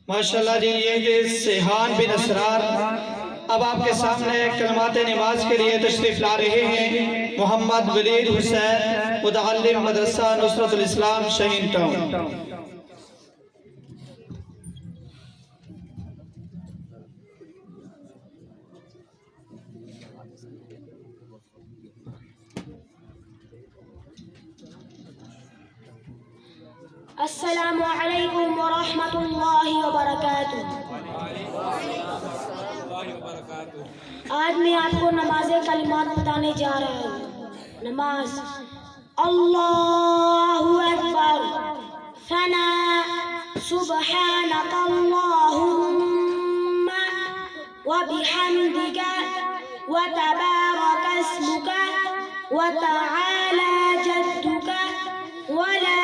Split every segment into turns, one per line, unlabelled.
माशाल्लाह जी, ये सिहान बिन असरार अब आपके सामने कलमात नमाज के लिए तशरीफ ला रहे हैं। मोहम्मद वलीद हुसैन, मुतअल्लिम मदरसा नुसरतुल इस्लाम, शहीन टाउन।
अस्सलामु अलैकुम व रहमतुल्लाहि व बरकातुहू। आज मैं आपको नमाज कलिमात बताने जा रहा हूँ। नमाज अल्लाहु अकबर, सना सुब्हानक अल्लाहुम्मा व बिहम्दिका व तबारक अस्मुका व तआला जद्दुका व ला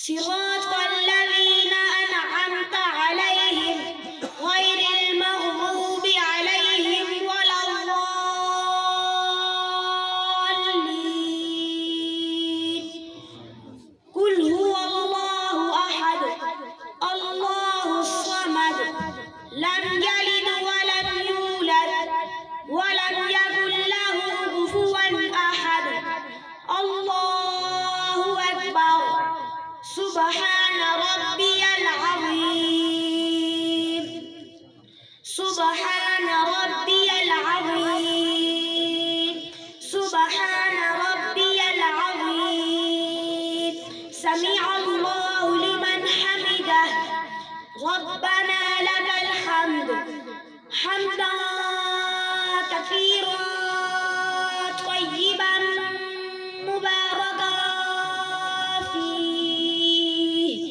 صراط الذين أنعمت عليهم غير المغضوب عليهم ولا الضالين. قل هو الله أحد الله الصمد لم يلد ولم يولد ولم يكن له كفوا أحد. الله أكبر. سبحان ربي العظيم. سبحان ربي العظيم. سبحان ربي العظيم. سمع الله لمن حمده. ربنا لك الحمد حمدا كثيرا طيبا مباركا فيه.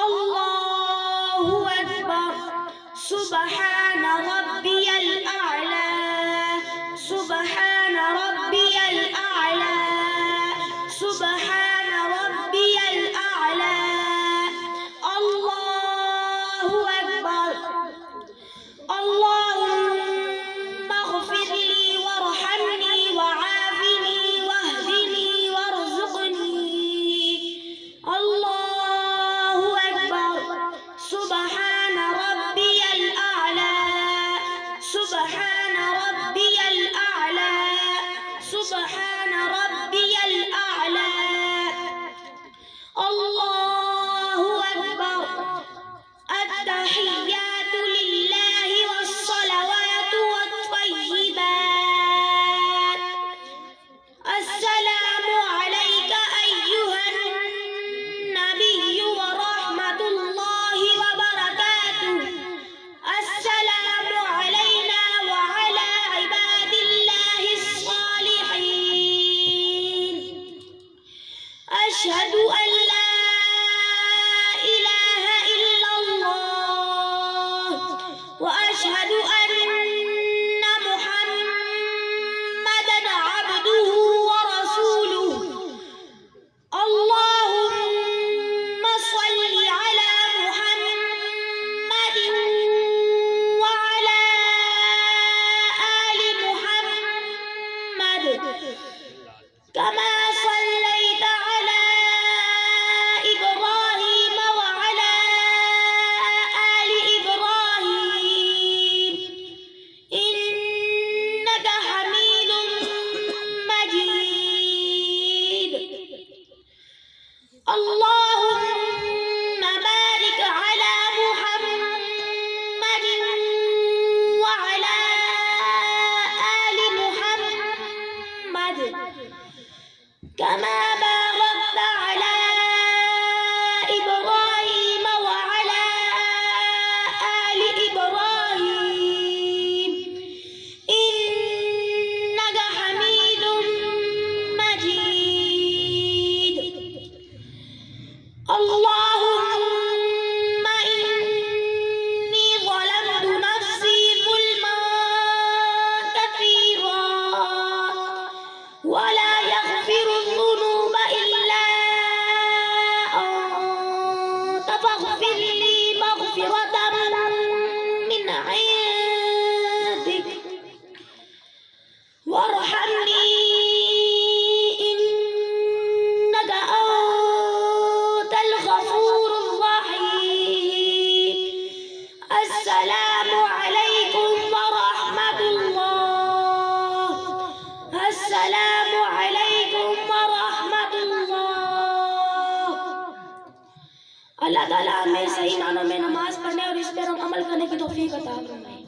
الله أكبر. سبحان ربي الأعلى. سبحان ربي الأعلى. سبحان ربي الأعلى. الله أكبر. اللهم اغفر لي وارحمني وعافني واهدني وارزقني. الله أكبر. سبحان ربي الأعلى. سبحان ربي الأعلى. سبحان ربي الأعلى. الله أكبر. التحيات لله والصلوات والطيبات. السلام عليك أيها النبي ورحمة الله وبركاته. السلام علينا وعلى عباد الله الصالحين. أشهد أن لا إله إلا الله وأشهد أن محمدًا عبده ورسوله. اللهم صل على محمد وعلى آل محمد كما صليت على إبراهيم وعلى آل إبراهيم إنك حميد مجيد. اللهم بارك على محمد وعلى آل محمد كما باركت على إبراهيم وعلى آل إبراهيم अल्लाहुम्मा इन्नी ज़लमतु नफ्सी ज़ुल्मन कसीरा वला यग़फिरु ज़ुनूब इल्ला अंत फ़ग़फ़िर ली मग़फ़िरतन मिन इंदिक वरहमनी السلام عليكم ورحمة الله السلام عليكم ورحمة الله अल्लाह ताला हमें सही मानों में नमाज पढ़ने और इस पर अमल करने की तौफीक अता फरमाए।